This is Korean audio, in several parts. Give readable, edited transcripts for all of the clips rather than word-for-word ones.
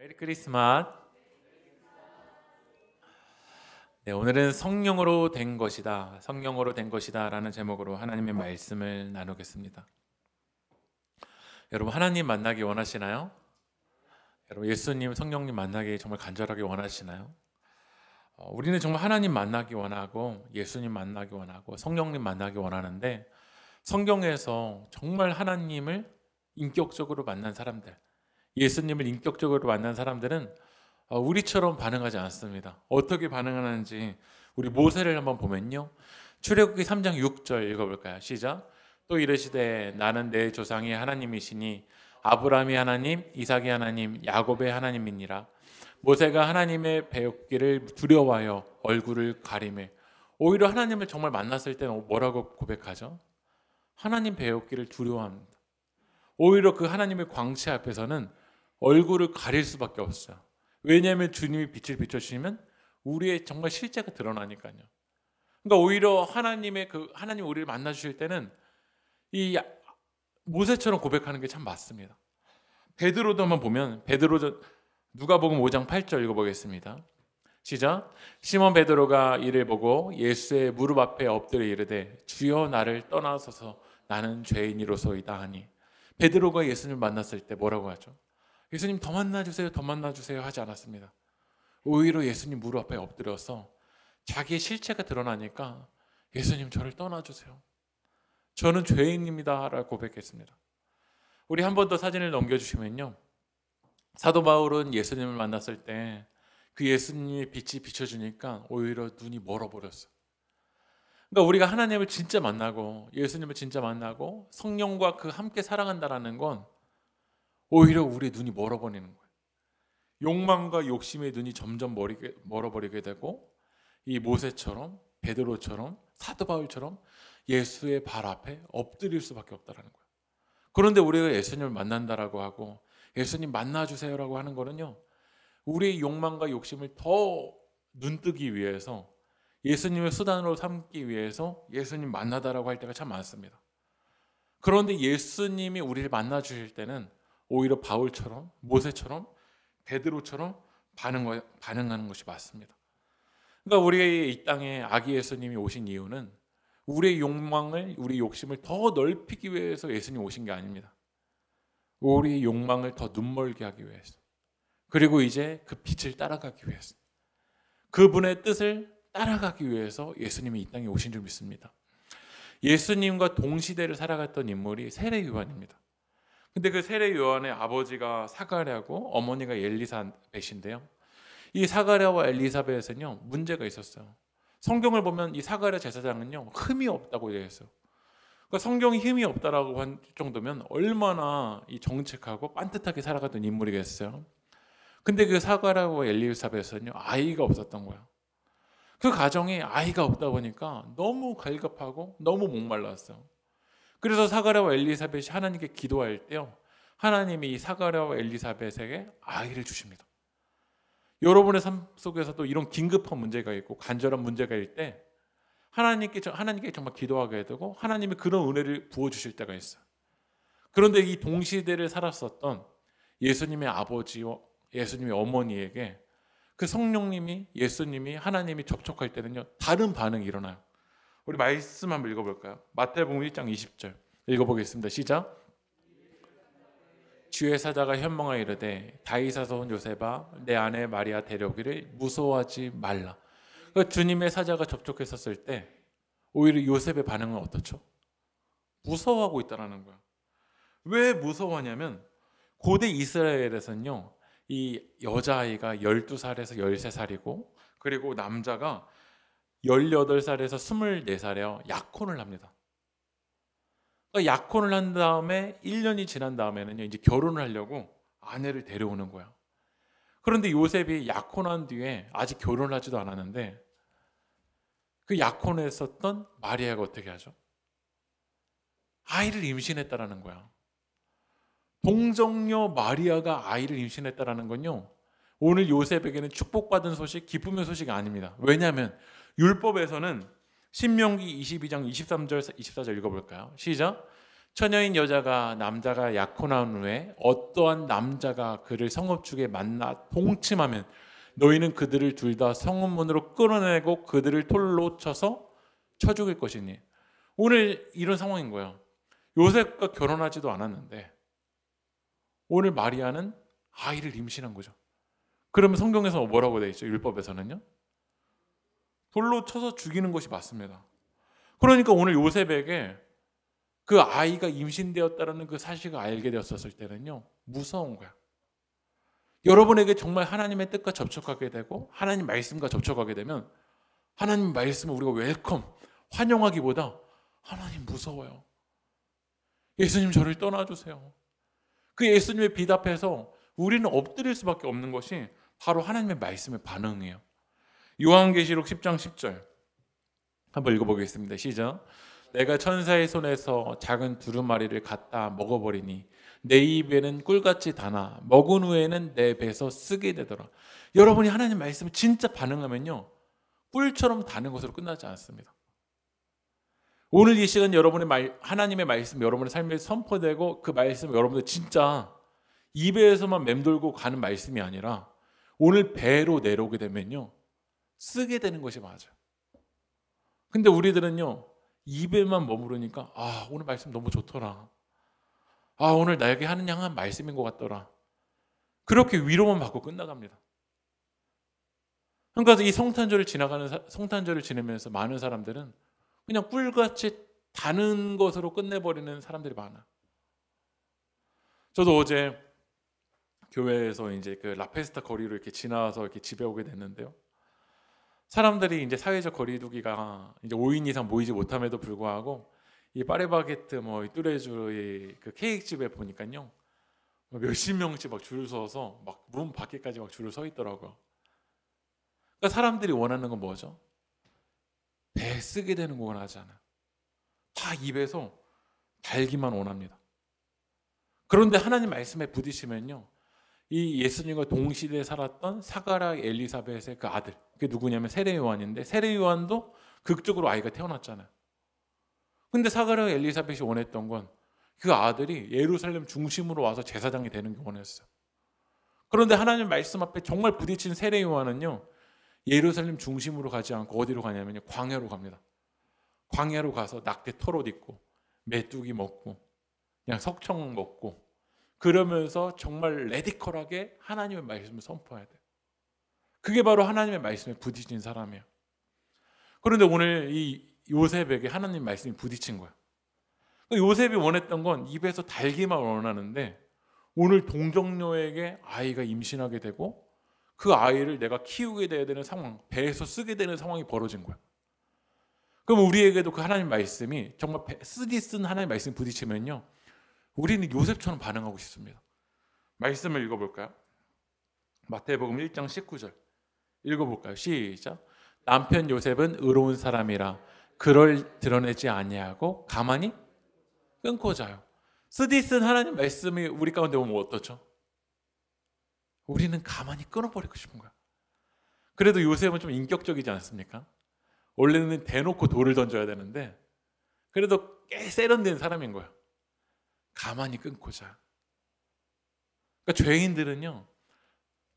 메리 크리스마스. 네, 오늘은 성령으로 된 것이다. 성령으로 된 것이다라는 제목으로 하나님의 말씀을 나누겠습니다. 여러분, 하나님 만나기 원하시나요? 여러분, 예수님, 성령님 만나기 정말 간절하게 원하시나요? 우리는 정말 하나님 만나기 원하고 예수님 만나기 원하고 성령님 만나기 원하는데, 성경에서 정말 하나님을 인격적으로 만난 사람들, 예수님을 인격적으로 만난 사람들은 우리처럼 반응하지 않습니다. 어떻게 반응하는지 우리 모세를 한번 보면요, 출애굽기 3장 6절 읽어볼까요? 시작. 또 이르시되 나는 내 조상이 하나님이시니 아브라함이 하나님, 이삭이 하나님, 야곱의 하나님이니라. 모세가 하나님의 배우기를 두려워하여 얼굴을 가리매. 오히려 하나님을 정말 만났을 때는 뭐라고 고백하죠? 하나님 배우기를 두려워합니다. 오히려 그 하나님의 광채 앞에서는 얼굴을 가릴 수밖에 없어요. 왜냐하면 주님이 빛을 비춰주시면 우리의 정말 실제가 드러나니까요. 그러니까 오히려 하나님 우리를 만나 주실 때는 이 모세처럼 고백하는 게 참 맞습니다. 베드로도 한번 보면 누가복음 5장 8절 읽어보겠습니다. 시작. 시몬 베드로가 이를 보고 예수의 무릎 앞에 엎드려 이르되 주여 나를 떠나소서 나는 죄인이로소이다 하니. 베드로가 예수님을 만났을 때 뭐라고 하죠? 예수님 더 만나주세요, 더 만나주세요 하지 않았습니다. 오히려 예수님 무릎 앞에 엎드려서 자기의 실체가 드러나니까 예수님 저를 떠나주세요. 저는 죄인입니다 라고 고백했습니다. 우리 한 번 더 사진을 넘겨주시면요, 사도 바울은 예수님을 만났을 때 그 예수님의 빛이 비춰주니까 오히려 눈이 멀어버렸어요. 그러니까 우리가 하나님을 진짜 만나고 예수님을 진짜 만나고 성령과 그 함께 살아간다라는 건 오히려 우리의 눈이 멀어버리는 거예요. 욕망과 욕심의 눈이 점점 멀어버리게 되고, 이 모세처럼, 베드로처럼, 사도 바울처럼 예수의 발 앞에 엎드릴 수밖에 없다라는 거예요. 그런데 우리가 예수님을 만난다라고 하고 예수님 만나주세요라고 하는 거는요, 우리의 욕망과 욕심을 더 눈뜨기 위해서, 예수님을 수단으로 삼기 위해서 예수님 만나다라고 할 때가 참 많습니다. 그런데 예수님이 우리를 만나 주실 때는 오히려 바울처럼, 모세처럼, 베드로처럼 반응하는 것이 맞습니다. 그러니까 우리의 이 땅에 아기 예수님이 오신 이유는 우리의 욕망을, 우리 욕심을 더 넓히기 위해서 예수님 오신 게 아닙니다. 우리의 욕망을 더 눈멀게 하기 위해서, 그리고 이제 그 빛을 따라가기 위해서, 그분의 뜻을 따라가기 위해서 예수님이 이 땅에 오신 줄 믿습니다. 예수님과 동시대를 살아갔던 인물이 세례 요한입니다. 근데 그 세례 요한의 아버지가 사가랴고 어머니가 엘리사벳인데요, 이 사가랴와 엘리사벳은요 문제가 있었어요. 성경을 보면 이 사가랴 제사장은요 흠이 없다고 되어 있어요. 그러니까 성경이 흠이 없다라고 한 정도면 얼마나 이 정직하고 빤듯하게 살아갔던 인물이겠어요. 근데 그 사가랴와 엘리사벳은요 아이가 없었던 거예요. 그 가정에 아이가 없다 보니까 너무 갈급하고 너무 목말랐어요. 그래서 사가랴와 엘리사벳이 하나님께 기도할 때요, 하나님이 이 사가랴와 엘리사벳에게 아이를 주십니다. 여러분의 삶 속에서도 이런 긴급한 문제가 있고 간절한 문제가 있을 때 하나님께 정말 기도하게 되고 하나님이 그런 은혜를 부어주실 때가 있어요. 그런데 이 동시대를 살았었던 예수님의 아버지와 예수님의 어머니에게 그 성령님이, 예수님이, 하나님이 접촉할 때는요 다른 반응이 일어나요. 우리 말씀 한번 읽어볼까요? 마태복음 1장 20절 읽어보겠습니다. 시작. 주의 사자가 현몽하여 이르되 다윗의 손 요셉아 내 아내 마리아 데려오기를 무서워하지 말라. 그러니까 주님의 사자가 접촉했었을 때 오히려 요셉의 반응은 어떻죠? 무서워하고 있다는 거예요. 왜 무서워하냐면 고대 이스라엘에서는요 이 여자아이가 12살에서 13살이고 그리고 남자가 18살에서 24살에 약혼을 합니다. 그러니까 약혼을 한 다음에 1년이 지난 다음에는요 이제 결혼을 하려고 아내를 데려오는 거야. 그런데 요셉이 약혼한 뒤에 아직 결혼을 하지도 않았는데 그 약혼했었던 마리아가 어떻게 하죠? 아이를 임신했다라는 거야. 동정녀 마리아가 아이를 임신했다라는 건요 오늘 요셉에게는 축복받은 소식, 기쁨의 소식이 아닙니다. 왜냐하면 율법에서는 신명기 22장 23절 24절 읽어볼까요? 시작. 처녀인 여자가 남자가 약혼한 후에 어떠한 남자가 그를 성읍중에 만나 동침하면 너희는 그들을 둘 다 성읍문으로 끌어내고 그들을 돌로 쳐서 쳐 죽일 것이니. 오늘 이런 상황인 거예요. 요셉과 결혼하지도 않았는데 오늘 마리아는 아이를 임신한 거죠. 그러면 성경에서 뭐라고 되어 있죠? 율법에서는요. 돌로 쳐서 죽이는 것이 맞습니다. 그러니까 오늘 요셉에게 그 아이가 임신되었다는 그 사실을 알게 되었을 때는요, 무서운 거야. 여러분에게 정말 하나님의 뜻과 접촉하게 되고 하나님 말씀과 접촉하게 되면 하나님 말씀을 우리가 웰컴, 환영하기보다 하나님 무서워요. 예수님 저를 떠나주세요. 그 예수님의 빛 앞에서 우리는 엎드릴 수밖에 없는 것이 바로 하나님의 말씀의 반응이에요. 요한계시록 10장 10절 한번 읽어보겠습니다. 시작. 내가 천사의 손에서 작은 두루마리를 갖다 먹어버리니 내 입에는 꿀같이 다나 먹은 후에는 내 배에서 쓰게 되더라. 여러분이 하나님 말씀을 진짜 반응하면요, 꿀처럼 다는 것으로 끝나지 않습니다. 오늘 이 시간 여러분의 하나님의 말씀 여러분의 삶에 선포되고 그 말씀 여러분들 진짜 입에서만 맴돌고 가는 말씀이 아니라 오늘 배로 내려오게 되면요, 쓰게 되는 것이 맞아요. 근데 우리들은요, 입에만 머무르니까 오늘 말씀 너무 좋더라. 오늘 나에게 하는 향한 말씀인 것 같더라. 그렇게 위로만 받고 끝나갑니다. 그러니까 이 성탄절을 지내면서 많은 사람들은 그냥 꿀같이 다는 것으로 끝내버리는 사람들이 많아. 저도 어제 교회에서 이제 그 라페스타 거리로 이렇게 지나서 이렇게 집에 오게 됐는데요. 사람들이 이제 사회적 거리두기가 이제 5인 이상 모이지 못함에도 불구하고 이 파리바게트 이 뚜레쥬의 그 케이크 집에 보니까요, 몇십 명씩 막 줄을 서서 막 문 밖에까지 막 줄을 서 있더라고요. 그러니까 사람들이 원하는 건 뭐죠? 배 쓰게 되는 거 원하지 않아. 다 입에서 달기만 원합니다. 그런데 하나님 말씀에 부딪히면요, 이 예수님과 동시대에 살았던 사가랴 엘리사벳의 그 아들, 그게 누구냐면 세례 요한인데, 세례 요한도 극적으로 아이가 태어났잖아요. 근데 사가랴 엘리사벳이 원했던 건 그 아들이 예루살렘 중심으로 와서 제사장이 되는 게 원했어요. 그런데 하나님 말씀 앞에 정말 부딪힌 세례 요한은요, 예루살렘 중심으로 가지 않고 어디로 가냐면요, 광야로 갑니다. 광야로 가서 낙태 털옷 입고 메뚜기 먹고 그냥 석청 먹고 그러면서 정말 레디컬하게 하나님의 말씀을 선포해야 돼요. 그게 바로 하나님의 말씀에 부딪힌 사람이에요. 그런데 오늘 이 요셉에게 하나님 말씀이 부딪힌 거예요. 요셉이 원했던 건 입에서 달기만 원하는데 오늘 동정녀에게 아이가 임신하게 되고 그 아이를 내가 키우게 돼야 되는 상황, 배에서 쓰게 되는 상황이 벌어진 거예요. 그럼 우리에게도 그 하나님 말씀이 정말 쓰디 쓴 하나님 말씀이 부딪히면요, 우리는 요셉처럼 반응하고 싶습니다. 말씀을 읽어볼까요? 마태복음 1장 19절 읽어볼까요? 시작. 남편 요셉은 의로운 사람이라 그를 드러내지 아니하고 가만히 끊고 자요. 쓰디 쓴 하나님 말씀이 우리 가운데 오면 어떻죠? 우리는 가만히 끊어버리고 싶은 거야. 그래도 요셉은 좀 인격적이지 않습니까? 원래는 대놓고 돌을 던져야 되는데 그래도 꽤 세련된 사람인 거예요. 가만히 끊고 자. 그러니까 죄인들은요,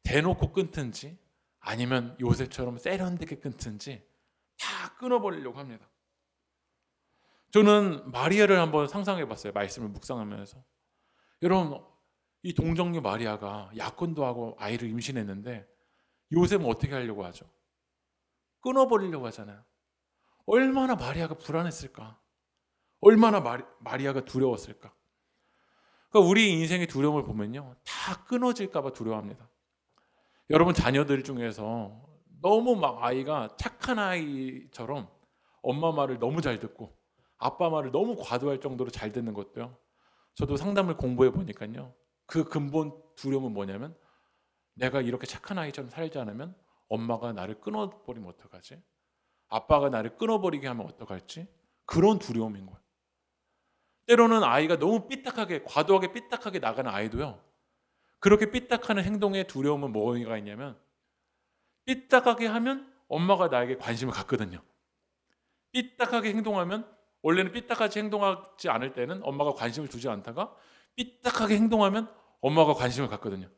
대놓고 끊든지 아니면 요셉처럼 세련되게 끊든지 다 끊어버리려고 합니다. 저는 마리아를 한번 상상해 봤어요. 말씀을 묵상하면서. 여러분, 이 동정녀 마리아가 약혼도 하고 아이를 임신했는데 요셉은 어떻게 하려고 하죠? 끊어버리려고 하잖아요. 얼마나 마리아가 불안했을까? 얼마나 마리아가 두려웠을까? 그러니까 우리 인생의 두려움을 보면요, 다 끊어질까 봐 두려워합니다. 여러분 자녀들 중에서 너무 막 아이가 착한 아이처럼 엄마 말을 너무 잘 듣고 아빠 말을 너무 과도할 정도로 잘 듣는 것도요, 저도 상담을 공부해 보니까요, 그 근본 두려움은 뭐냐면 내가 이렇게 착한 아이처럼 살지 않으면 엄마가 나를 끊어버리면 어떡하지? 아빠가 나를 끊어버리게 하면 어떡할지? 그런 두려움인 거예요. 때로는 아이가 너무 삐딱하게, 과도하게 삐딱하게 나가는 아이도요, 그렇게 삐딱하는 행동의 두려움은 뭐가 있냐면 삐딱하게 하면 엄마가 나에게 관심을 갖거든요. 삐딱하게 행동하면 원래는 삐딱하게 행동하지 않을 때는 엄마가 관심을 두지 않다가 삐딱하게 행동하면 엄마가 관심을 갖거든요.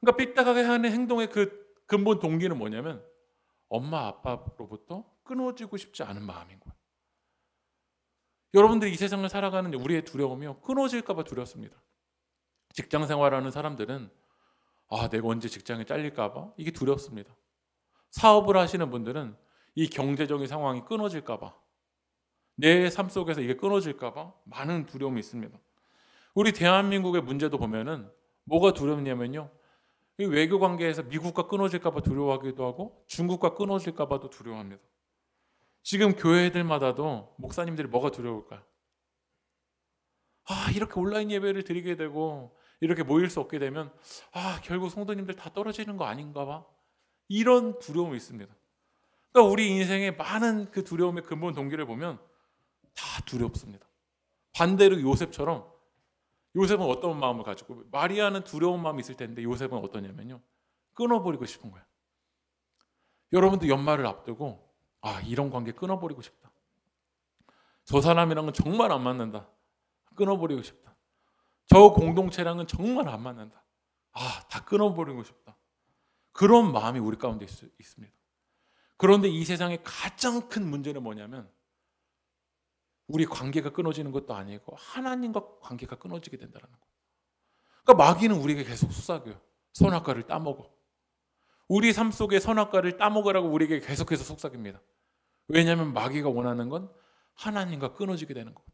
그러니까 삐딱하게 하는 행동의 그 근본 동기는 뭐냐면 엄마 아빠로부터 끊어지고 싶지 않은 마음인 거예요. 여러분들이 이 세상을 살아가는 우리의 두려움이요, 끊어질까 봐 두렵습니다. 직장 생활하는 사람들은 내가 언제 직장에 잘릴까 봐 이게 두렵습니다. 사업을 하시는 분들은 이 경제적인 상황이 끊어질까 봐, 내 삶 속에서 이게 끊어질까 봐 많은 두려움이 있습니다. 우리 대한민국의 문제도 보면은 뭐가 두렵냐면요, 이 외교 관계에서 미국과 끊어질까 봐 두려워하기도 하고 중국과 끊어질까 봐도 두려워합니다. 지금 교회들마다도 목사님들이 뭐가 두려울까요? 이렇게 온라인 예배를 드리게 되고 이렇게 모일 수 없게 되면 결국 성도님들 다 떨어지는 거 아닌가 봐, 이런 두려움이 있습니다. 그러니까 우리 인생의 많은 그 두려움의 근본 동기를 보면 다 두렵습니다. 반대로 요셉처럼, 요셉은 어떤 마음을 가지고, 마리아는 두려운 마음이 있을 텐데 요셉은 어떠냐면요, 끊어버리고 싶은 거예요. 여러분도 연말을 앞두고 이런 관계 끊어버리고 싶다, 저 사람이랑은 정말 안 맞는다, 끊어버리고 싶다, 저 공동체랑은 정말 안 맞는다, 다 끊어버리고 싶다, 그런 마음이 우리 가운데 있습니다. 그런데 이 세상의 가장 큰 문제는 뭐냐면 우리 관계가 끊어지는 것도 아니고 하나님과 관계가 끊어지게 된다는 거예요. 그러니까 마귀는 우리에게 계속 속삭여요. 선악과를 따먹어. 우리 삶 속에 선악과를 따먹으라고 우리에게 계속해서 속삭입니다. 왜냐하면 마귀가 원하는 건 하나님과 끊어지게 되는 거예요.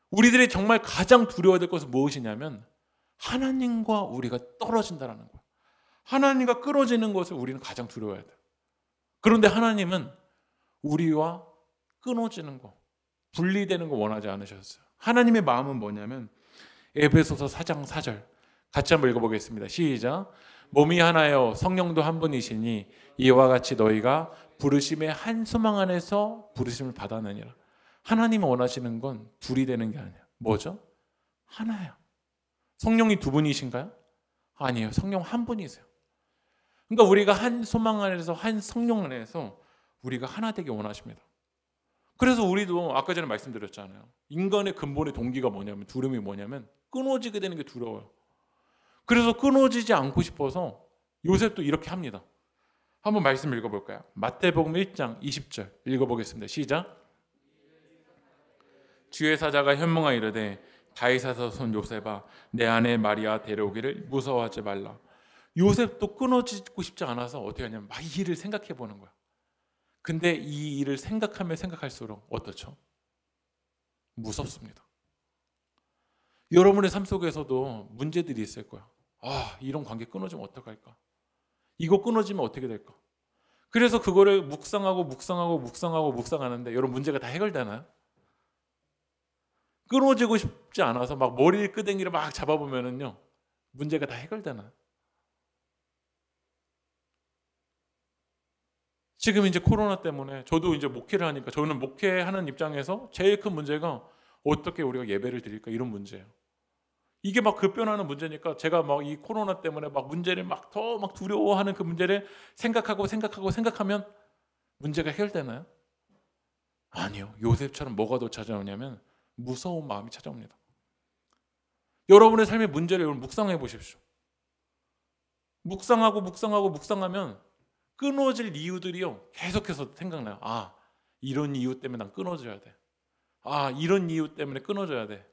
우리들이 정말 가장 두려워야 될 것은 무엇이냐면 하나님과 우리가 떨어진다는 거예요. 하나님과 끊어지는 것을 우리는 가장 두려워해야 돼요. 그런데 하나님은 우리와 끊어지는 거, 분리되는 거 원하지 않으셨어요. 하나님의 마음은 뭐냐면 에베소서 4장 4절 같이 한번 읽어보겠습니다. 시작. 몸이 하나요 성령도 한 분이시니 이와 같이 너희가 부르심의 한 소망 안에서 부르심을 받았느니라. 하나님이 원하시는 건 둘이 되는 게 아니에요. 뭐죠? 하나예요. 성령이 두 분이신가요? 아니에요. 성령 한 분이세요. 그러니까 우리가 한 소망 안에서, 한 성령 안에서 우리가 하나 되기 원하십니다. 그래서 우리도 아까 전에 말씀드렸잖아요. 인간의 근본의 동기가 뭐냐면, 두려움이 뭐냐면 끊어지게 되는 게 두려워요. 그래서 끊어지지 않고 싶어서 요셉도 이렇게 합니다. 한번 말씀 읽어볼까요? 마태복음 1장 20절 읽어보겠습니다. 시작. 주의 사자가 현몽하 이르되 다윗의 자손 요셉아 내 아내 마리아 데려오기를 무서워하지 말라. 요셉도 끊어지고 싶지 않아서 어떻게 하냐면 막 이 일을 생각해 보는 거야. 근데 이 일을 생각하면 생각할수록 어떻죠? 무섭습니다. 여러분의 삶 속에서도 문제들이 있을 거야. 이런 관계 끊어지면 어떡할까? 이거 끊어지면 어떻게 될까? 그래서 그거를 묵상하는데 여러분 문제가 다 해결되나요? 끊어지고 싶지 않아서 막 머리 끄댕이를 막 잡아보면은요, 문제가 다 해결되나요? 지금 이제 코로나 때문에 저도 이제 목회를 하니까 저는 목회하는 입장에서 제일 큰 문제가 어떻게 우리가 예배를 드릴까, 이런 문제예요. 이게 막 급변하는 문제니까 제가 막 이 코로나 때문에 막 문제를 막 더 막 두려워하는 그 문제를 생각하면 문제가 해결되나요? 아니요. 요셉처럼 뭐가 더 찾아오냐면 무서운 마음이 찾아옵니다. 여러분의 삶의 문제를 여러분 묵상해 보십시오. 묵상하면 끊어질 이유들이요 계속해서 생각나요. 이런 이유 때문에 난 끊어져야 돼. 이런 이유 때문에 끊어져야 돼.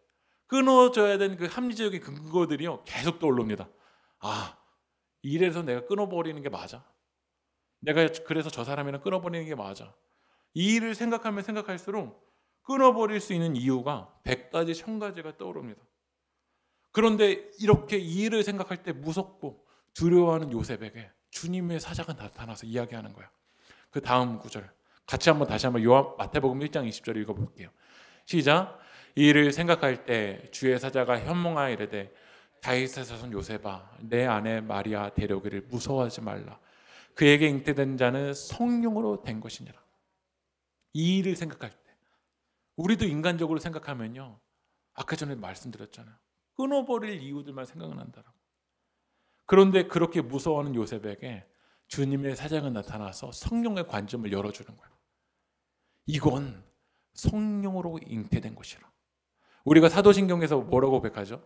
끊어져야 되는 그 합리적인 근거들이요 계속 떠올릅니다. 이래서 내가 끊어버리는 게 맞아. 내가 그래서 저 사람이랑 끊어버리는 게 맞아. 이 일을 생각하면 생각할수록 끊어버릴 수 있는 이유가 100가지 1000가지가 떠오릅니다. 그런데 이렇게 이 일을 생각할 때 무섭고 두려워하는 요셉에게 주님의 사자가 나타나서 이야기하는 거야. 그 다음 구절 다시 한번 마태복음 1장 20절 읽어볼게요. 시작. 이 일을 생각할 때 주의 사자가 현몽하여 이르되 다윗의 자손 요셉아 내 아내 마리아 데려오기를 무서워하지 말라. 그에게 잉태된 자는 성령으로 된 것이니라. 이 일을 생각할 때 우리도 인간적으로 생각하면요, 아까 전에 말씀드렸잖아요. 끊어버릴 이유들만 생각난다라고. 그런데 그렇게 무서워하는 요셉에게 주님의 사자가 나타나서 성령의 관점을 열어주는 거예요. 이건 성령으로 잉태된 것이라. 우리가 사도신경에서 뭐라고 고백하죠?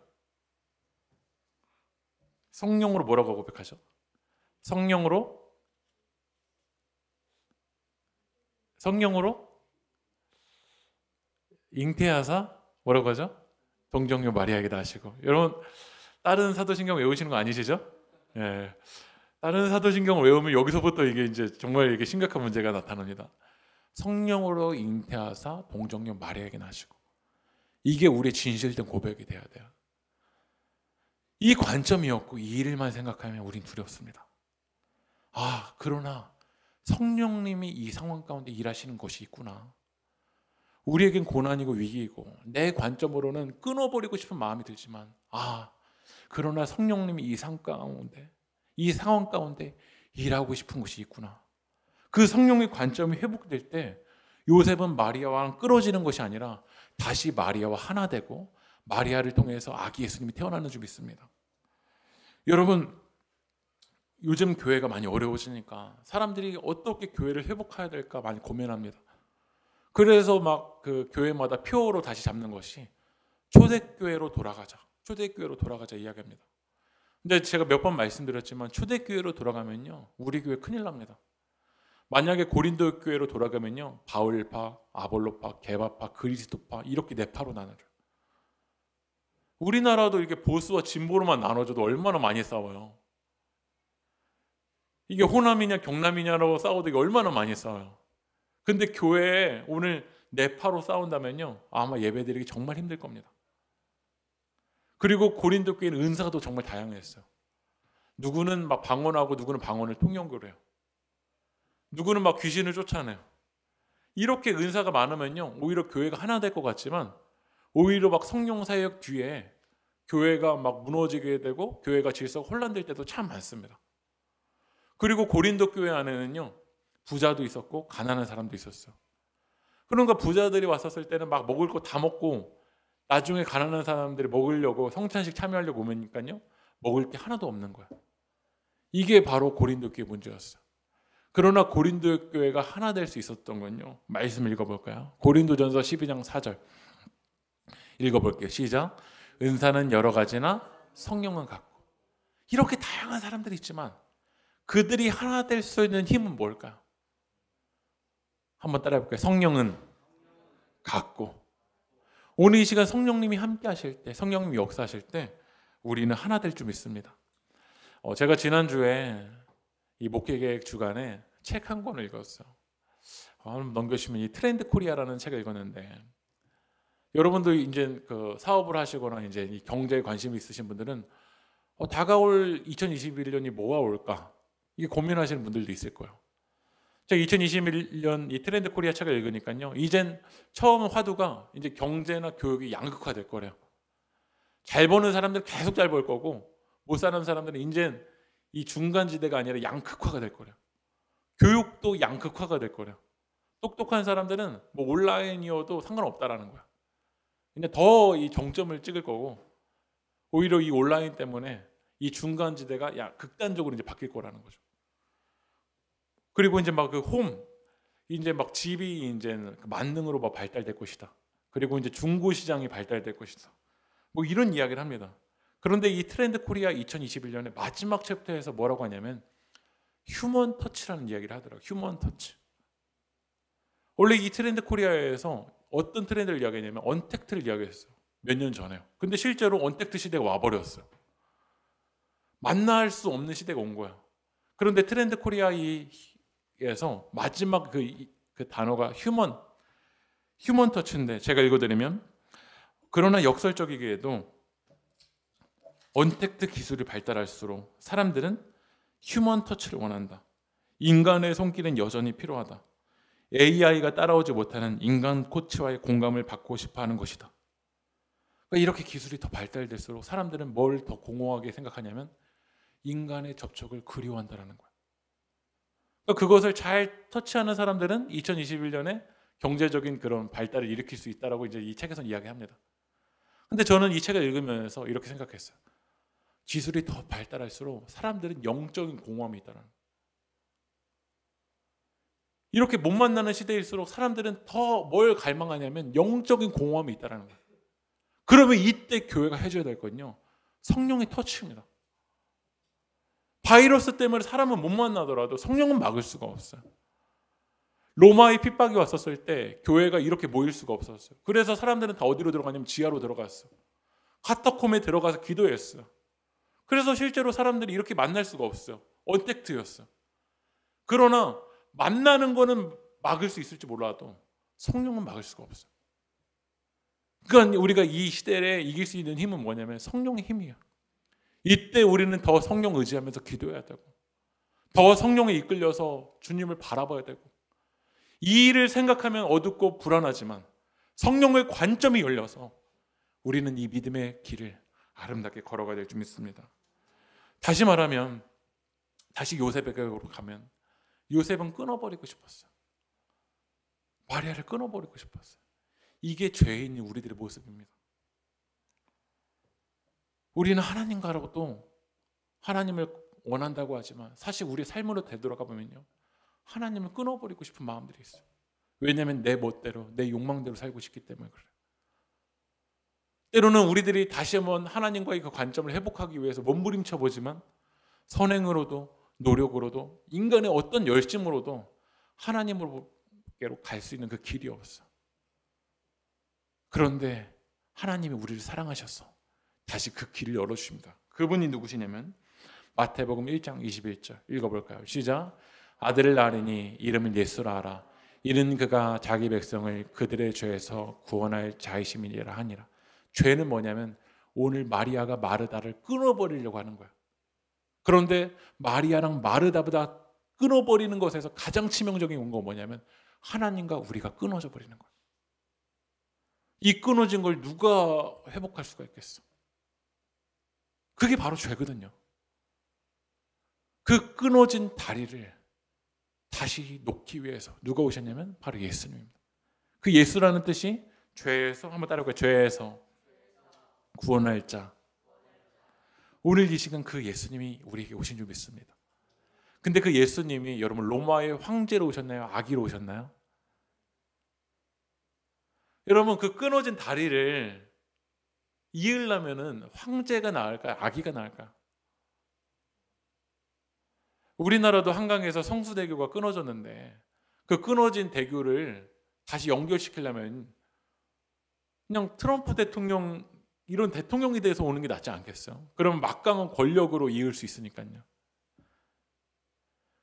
성령으로 뭐라고 고백하죠? 성령으로 잉태하사 뭐라고 하죠? 동정녀 마리아에게 낳으시고. 여러분 다른 사도신경 외우시는 거 아니시죠? 예. 다른 사도신경을 외우면 여기서부터 이게 이제 정말 이게 심각한 문제가 나타납니다. 성령으로 잉태하사 동정녀 마리아에게 낳으시고. 이게 우리의 진실된 고백이 돼야 돼요. 이 관점이었고 이 일만 생각하면 우린 두렵습니다. 그러나 성령님이 이 상황 가운데 일하시는 것이 있구나. 우리에겐 고난이고 위기이고 내 관점으로는 끊어버리고 싶은 마음이 들지만 그러나 성령님이 이 상황 가운데 일하고 싶은 것이 있구나. 그 성령의 관점이 회복될 때 요셉은 마리아와 끌어지는 것이 아니라 다시 마리아와 하나 되고 마리아를 통해서 아기 예수님이 태어나는 줄 믿습니다. 여러분 요즘 교회가 많이 어려워지니까 사람들이 어떻게 교회를 회복해야 될까 많이 고민합니다. 그래서 막 그 교회마다 표어로 다시 잡는 것이 초대교회로 돌아가자 이야기합니다. 근데 제가 몇 번 말씀드렸지만 초대교회로 돌아가면요 우리 교회 큰일 납니다. 만약에 고린도 교회로 돌아가면요 바울파, 아볼로파, 게바파, 그리스도파 이렇게 네 파로 나눠져요. 우리나라도 이렇게 보수와 진보로만 나눠져도 얼마나 많이 싸워요. 이게 호남이냐 경남이냐라고 싸워도 이게 얼마나 많이 싸워요. 근데 교회에 오늘 네 파로 싸운다면요 아마 예배드리기 정말 힘들 겁니다. 그리고 고린도 교회는 은사도 정말 다양했어요. 누구는 막 방언하고 누구는 방언을 통역을 해요. 누구는 막 귀신을 쫓아내요. 이렇게 은사가 많으면요 오히려 교회가 하나 될 것 같지만 오히려 막 성령 사역 뒤에 교회가 막 무너지게 되고 교회가 질서가 혼란될 때도 참 많습니다. 그리고 고린도 교회 안에는요 부자도 있었고 가난한 사람도 있었어요. 그러니까 부자들이 왔었을 때는 막 먹을 거 다 먹고 나중에 가난한 사람들이 먹으려고 성찬식 참여하려고 오면요 먹을 게 하나도 없는 거예요. 이게 바로 고린도 교회 문제였어요. 그러나 고린도 교회가 하나 될 수 있었던 건요 말씀 읽어볼까요? 고린도전서 12장 4절 읽어볼게요. 시작. 은사는 여러 가지나 성령은 같고. 이렇게 다양한 사람들이 있지만 그들이 하나 될 수 있는 힘은 뭘까요? 한번 따라해볼까요? 성령은 같고. 오늘 이 시간 성령님이 함께 하실 때, 성령님이 역사하실 때 우리는 하나 될 줄 믿습니다. 제가 지난주에 이 목회계획 주간에 책 한 권을 읽었어요. 한번 넘겨주시면 이 트렌드 코리아라는 책을 읽었는데 여러분도 이제 그 사업을 하시거나 이제 이 경제에 관심이 있으신 분들은 다가올 2021년이 뭐가 올까? 이게 고민하시는 분들도 있을 거예요. 제가 2021년 이 트렌드 코리아 책을 읽으니까요. 이젠 처음 화두가 이제 경제나 교육이 양극화될 거래요. 잘 버는 사람들은 계속 잘 벌 거고 못 사는 사람들은 이제 이 중간지대가 아니라 양극화가 될 거래요. 교육도 양극화가 될 거래요. 똑똑한 사람들은 뭐 온라인이어도 상관없다라는 거야. 근데 더 이 정점을 찍을 거고 오히려 이 온라인 때문에 이 중간지대가 극단적으로 이제 바뀔 거라는 거죠. 그리고 이제 막 그 이제 막 집이 이제 만능으로 막 발달될 것이다. 그리고 이제 중고 시장이 발달될 것이다. 뭐 이런 이야기를 합니다. 그런데 이 트렌드 코리아 2021년의 마지막 챕터에서 뭐라고 하냐면 휴먼 터치라는 이야기를 하더라고요. 휴먼 터치. 원래 이 트렌드 코리아에서 어떤 트렌드를 이야기했냐면 언택트를 이야기했어요. 몇 년 전에요. 근데 실제로 언택트 시대가 와버렸어요. 만날 수 없는 시대가 온 거야. 그런데 트렌드 코리아에서 마지막 그 단어가 휴먼 터치인데 제가 읽어드리면 그러나 역설적이게도 언택트 기술이 발달할수록 사람들은 휴먼 터치를 원한다. 인간의 손길은 여전히 필요하다. AI가 따라오지 못하는 인간 코치와의 공감을 받고 싶어하는 것이다. 그러니까 이렇게 기술이 더 발달될수록 사람들은 뭘 더 공허하게 생각하냐면 인간의 접촉을 그리워한다는 거야. 그러니까 그것을 잘 터치하는 사람들은 2021년에 경제적인 그런 발달을 일으킬 수 있다라고 이제 이 책에서 이야기합니다. 근데 저는 이 책을 읽으면서 이렇게 생각했어요. 기술이 더 발달할수록 사람들은 영적인 공허함이 있다는 거예요. 이렇게 못 만나는 시대일수록 사람들은 더 뭘 갈망하냐면 영적인 공허함이 있다는 거예요. 그러면 이때 교회가 해줘야 될 건요, 성령의 터치입니다. 바이러스 때문에 사람은 못 만나더라도 성령은 막을 수가 없어요. 로마의 핍박이 왔었을 때 교회가 이렇게 모일 수가 없었어요. 그래서 사람들은 다 어디로 들어가냐면 지하로 들어갔어요. 카타콤에 들어가서 기도했어요. 그래서 실제로 사람들이 이렇게 만날 수가 없어요. 언택트였어요. 그러나 만나는 거는 막을 수 있을지 몰라도 성령은 막을 수가 없어요. 그러니까 우리가 이 시대에 이길 수 있는 힘은 뭐냐면 성령의 힘이에요. 이때 우리는 더 성령 의지하면서 기도해야 되고, 더 성령에 이끌려서 주님을 바라봐야 되고, 이 일을 생각하면 어둡고 불안하지만 성령의 관점이 열려서 우리는 이 믿음의 길을 아름답게 걸어가야 될 줄 믿습니다. 다시 말하면, 다시 요셉에게로 가면, 요셉은 끊어버리고 싶었어요. 마리아를 끊어버리고 싶었어요. 이게 죄인인 우리들의 모습입니다. 우리는 하나님과로도 하나님을 원한다고 하지만 사실 우리 삶으로 되돌아가 보면요, 하나님을 끊어버리고 싶은 마음들이 있어요. 왜냐하면 내 멋대로, 내 욕망대로 살고 싶기 때문에 그래요. 때로는 우리들이 다시 한번 하나님과의 그 관점을 회복하기 위해서 몸부림쳐 보지만 선행으로도 노력으로도 인간의 어떤 열심으로도 하나님으로로 갈 수 있는 그 길이 없어. 그런데 하나님이 우리를 사랑하셔서 다시 그 길을 열어주십니다. 그분이 누구시냐면 마태복음 1장 21절 읽어볼까요? 시작. 아들을 낳으리니 이름을 예수라 하라. 이는 그가 자기 백성을 그들의 죄에서 구원할 자이심이니라 하니라. 죄는 뭐냐면 오늘 마리아가 마르다를 끊어버리려고 하는 거야. 그런데 마리아랑 마르다보다 끊어버리는 것에서 가장 치명적인 건 뭐냐면 하나님과 우리가 끊어져 버리는 거야. 이 끊어진 걸 누가 회복할 수가 있겠어? 그게 바로 죄거든요. 그 끊어진 다리를 다시 놓기 위해서 누가 오셨냐면 바로 예수님입니다. 그 예수라는 뜻이 죄에서, 한번 따라해볼까요? 죄에서 구원할 자. 오늘 이 시간 그 예수님이 우리에게 오신 줄 믿습니다. 근데 그 예수님이 여러분 로마의 황제로 오셨나요? 아기로 오셨나요? 여러분 그 끊어진 다리를 이으려면은 황제가 나을까요? 아기가 나을까요? 우리나라도 한강에서 성수대교가 끊어졌는데 그 끊어진 대교를 다시 연결시키려면 그냥 트럼프 대통령 이런 대통령이 돼서 오는 게 낫지 않겠어요? 그러면 막강한 권력으로 이을 수 있으니까요.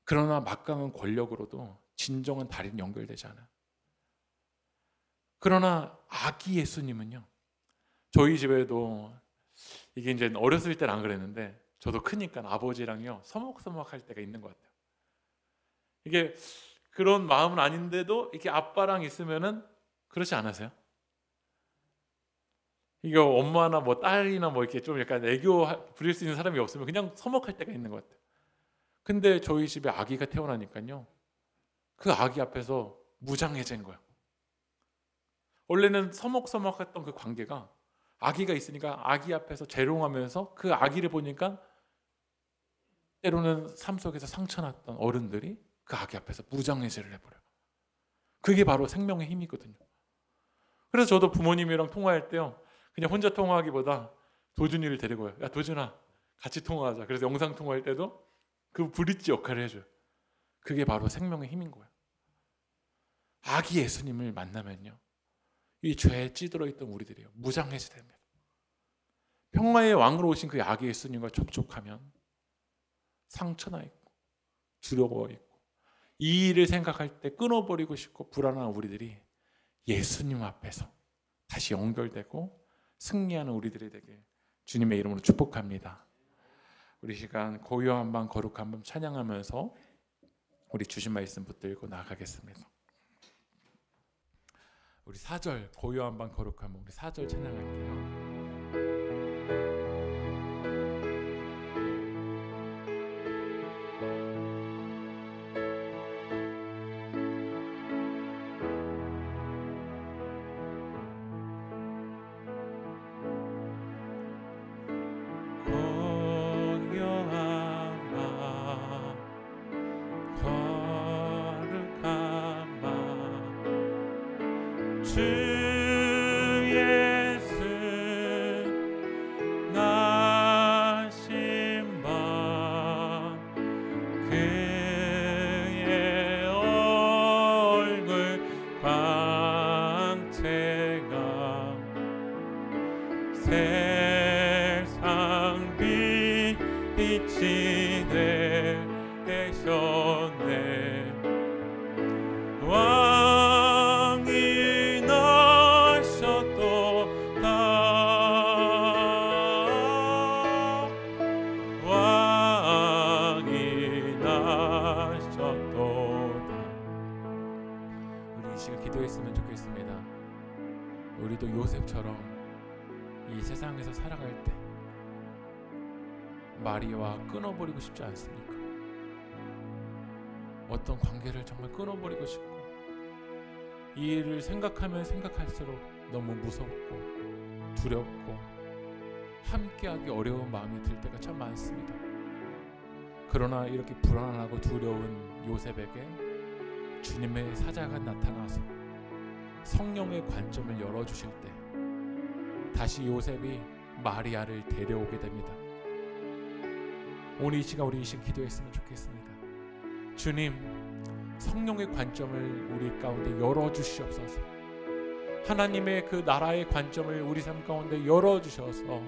그러나 막강한 권력으로도 진정한 다리는 연결되지 않아요. 그러나 아기 예수님은요, 저희 집에도 이게 이제 어렸을 때는 안 그랬는데 저도 크니까 아버지랑요 서먹서먹할 때가 있는 것 같아요. 이게 그런 마음은 아닌데도 이렇게 아빠랑 있으면은 그렇지 않으세요? 이거 엄마나 뭐 딸이나 뭐 이렇게 좀 약간 애교 부릴 수 있는 사람이 없으면 그냥 서먹할 때가 있는 것 같아요. 근데 저희 집에 아기가 태어나니까요, 그 아기 앞에서 무장해제인 거예요. 원래는 서먹서먹했던 그 관계가 아기가 있으니까 아기 앞에서 재롱하면서 그 아기를 보니까 때로는 삶 속에서 상처났던 어른들이 그 아기 앞에서 무장해제를 해버려요. 그게 바로 생명의 힘이거든요. 그래서 저도 부모님이랑 통화할 때요, 그냥 혼자 통화하기보다 도준이를 데리고 와요. 야 도준아 같이 통화하자. 그래서 영상 통화할 때도 그 브릿지 역할을 해줘요. 그게 바로 생명의 힘인 거예요. 아기 예수님을 만나면요, 이 죄에 찌들어 있던 우리들이요 무장해제됩니다. 평화의 왕으로 오신 그 아기 예수님과 접촉하면 상처나 있고 두려워 있고 이 일을 생각할 때 끊어버리고 싶고 불안한 우리들이 예수님 앞에서 다시 연결되고 승리하는 우리들이 되게 주님의 이름으로 축복합니다. 우리 시간 고요한 밤 거룩한 밤 찬양하면서 우리 주신 말씀 붙들고 나가겠습니다. 우리 4절 고요한 밤 거룩한 밤 우리 4절 찬양할게요. 고요한 밤 거룩한 주 예수 나신 바 그의 얼굴 광채가 세상 빛이 되셨네. 왕이 나셨도다. 왕이 나셨도다. 우리 이 시간 기도했으면 좋겠습니다. 우리도 요셉처럼 이 세상에서 살아갈 때 마리아와 끊어버리고 싶지 않습니까? 어떤 관계를 정말 끊어버리고 싶고 이 일을 생각하면 생각할수록 너무 무섭고 두렵고 함께하기 어려운 마음이 들 때가 참 많습니다. 그러나 이렇게 불안하고 두려운 요셉에게 주님의 사자가 나타나서 성령의 관점을 열어주실 때 다시 요셉이 마리아를 데려오게 됩니다. 오늘 이 시간 우리 이 시간 기도했으면 좋겠습니다. 주님, 성령의 관점을 우리 가운데 열어주시옵소서. 하나님의 그 나라의 관점을 우리 삶 가운데 열어주셔서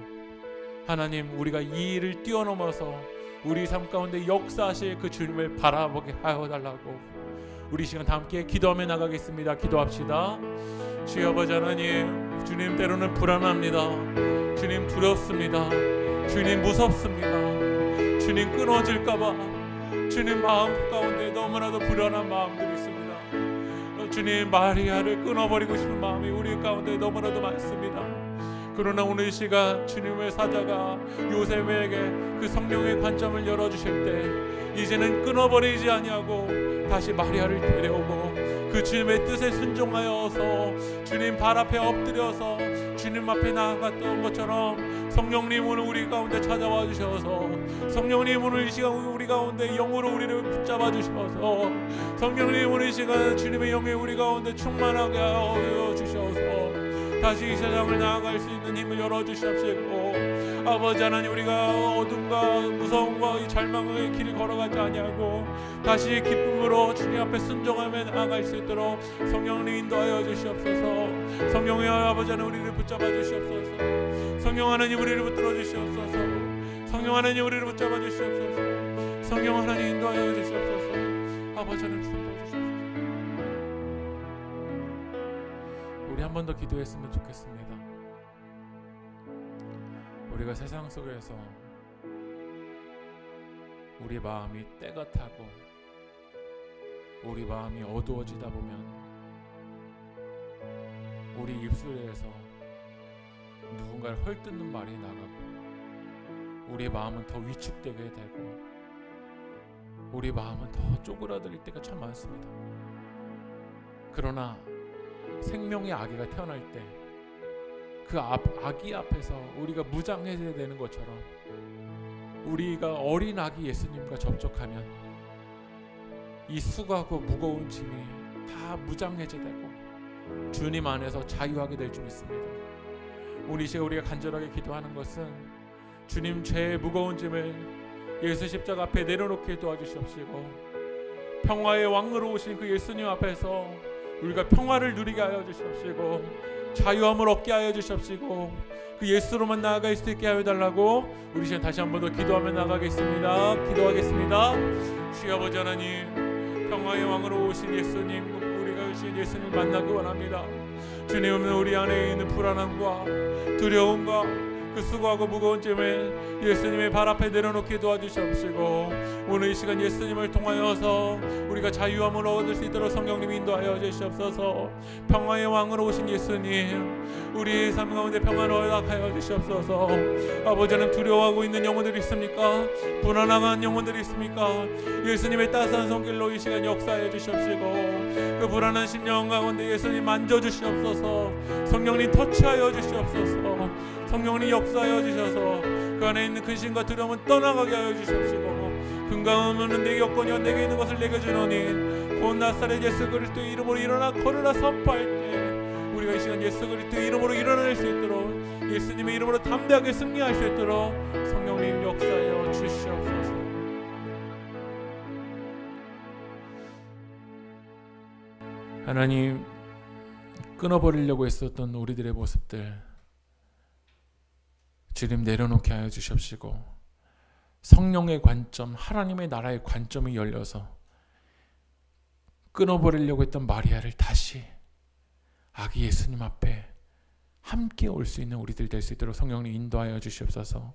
하나님, 우리가 이 일을 뛰어넘어서 우리 삶 가운데 역사하실 그 주님을 바라보게 하여 달라고 우리 시간 다 함께 기도하며 나가겠습니다. 기도합시다. 주여 아버지 하나님, 주님 때로는 불안합니다. 주님 두렵습니다. 주님 무섭습니다. 주님 끊어질까봐 주님 마음 가운데 너무나도 불안한 마음들이 있습니다. 주님, 마리아를 끊어버리고 싶은 마음이 우리 가운데 너무나도 많습니다. 그러나 오늘 이 시간 주님의 사자가 요셉에게 그 성령의 관점을 열어주실 때 이제는 끊어버리지 아니하고 다시 마리아를 데려오고 그 주님의 뜻에 순종하여서 주님 발 앞에 엎드려서 주님 앞에 나아갔던 것처럼 성령님 오늘 우리 가운데 찾아와 주셔서 성령님 오늘 이 시간 우리 가운데 영으로 우리를 붙잡아 주셔서 성령님 오늘 이 시간 주님의 영에 우리 가운데 충만하게 하여 주셔서 다시 이 세상을 나아갈 수 있는 힘을 열어주시옵시고 아버지 하나님, 우리가 어둠과 무서움과 이 절망의 길을 걸어가지 아니하고 다시 기쁨으로 주님 앞에 순종하며 나아갈 수 있도록 성령님 인도하여 주시옵소서. 성령의 아버지 하나님, 우리를 붙잡아 주시옵소서. 성령 하나님, 우리를 붙들어 주시옵소서. 성령 하나님, 우리를 붙잡아 주시옵소서. 성령 하나님, 인도하여 주시옵소서. 아버지 하나님, 충만해 주시옵소서. 우리 한 번 더 기도했으면 좋겠습니다. 우리가 세상 속에서 우리 마음이 때가 타고 우리 마음이 어두워지다 보면 우리 입술에서 누군가를 헐뜯는 말이 나가고 우리 마음은 더 위축되게 되고 우리 마음은 더 쪼그라들 때가 참 많습니다. 그러나 생명의 아기가 태어날 때 그 아기 앞에서 우리가 무장해제되는 되는 것처럼 우리가 어린 아기 예수님과 접촉하면 이 수고하고 무거운 짐이 다 무장해제되고 주님 안에서 자유하게 될 줄 믿습니다. 우리 이 시간 우리가 간절하게 기도하는 것은 주님, 죄의 무거운 짐을 예수 십자가 앞에 내려놓게 도와주시옵시고 평화의 왕으로 오신 그 예수님 앞에서 우리가 평화를 누리게 하여 주시옵시고 자유함을 얻게 하여 주시옵시고 그 예수로만 나아갈 수 있게 하여 달라고 우리 시간 다시 한 번 더 기도하며 나가겠습니다. 기도하겠습니다. 주여 아버지 하나님, 평화의 왕으로 오신 예수님, 우리가 오신 예수님 만나기 원합니다. 주님은 우리 안에 있는 불안함과 두려움과 그 수고하고 무거운 짐을 예수님의 발 앞에 내려놓게 도와주시옵시고 오늘 이 시간 예수님을 통하여서 우리가 자유함을 얻을 수 있도록 성령님 인도하여 주시옵소서. 평화의 왕으로 오신 예수님, 우리 삶 가운데 평화를 허락하여 주시옵소서. 아버지는 두려워하고 있는 영혼들이 있습니까? 불안한 영혼들이 있습니까? 예수님의 따스한 손길로 이 시간 역사해 주시옵시고 그 불안한 심령 가운데 예수님 만져주시옵소서. 성령님 터치하여 주시옵소서. 성령님 역사하여 주셔서 그 안에 있는 근심과 두려움은 떠나가게 하여 주시옵시고 금강음은 내게 없거니와 내게 있는 것을 내게 주노니 곧 나사렛 예수 그리스도의 이름으로 일어나 걸으라 선포할 때 우리 말씀은 예수 그리스도 이름으로 일어날 수 있도록, 예수님의 이름으로 담대하게 승리할 수 있도록 성령님 역사하여 주시옵소서. 하나님, 끊어버리려고 했었던 우리들의 모습들 주님 내려놓게 하여 주십시고, 성령의 관점, 하나님의 나라의 관점이 열려서 끊어버리려고 했던 마리아를 다시 아기 예수님 앞에 함께 올 수 있는 우리들 될 수 있도록 성령님 인도하여 주시옵소서.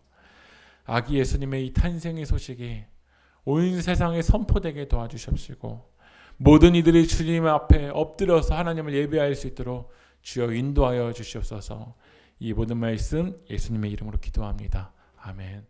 아기 예수님의 이 탄생의 소식이 온 세상에 선포되게 도와주십시고, 모든 이들이 주님 앞에 엎드려서 하나님을 예배할 수 있도록 주여 인도하여 주시옵소서. 이 모든 말씀 예수님의 이름으로 기도합니다. 아멘.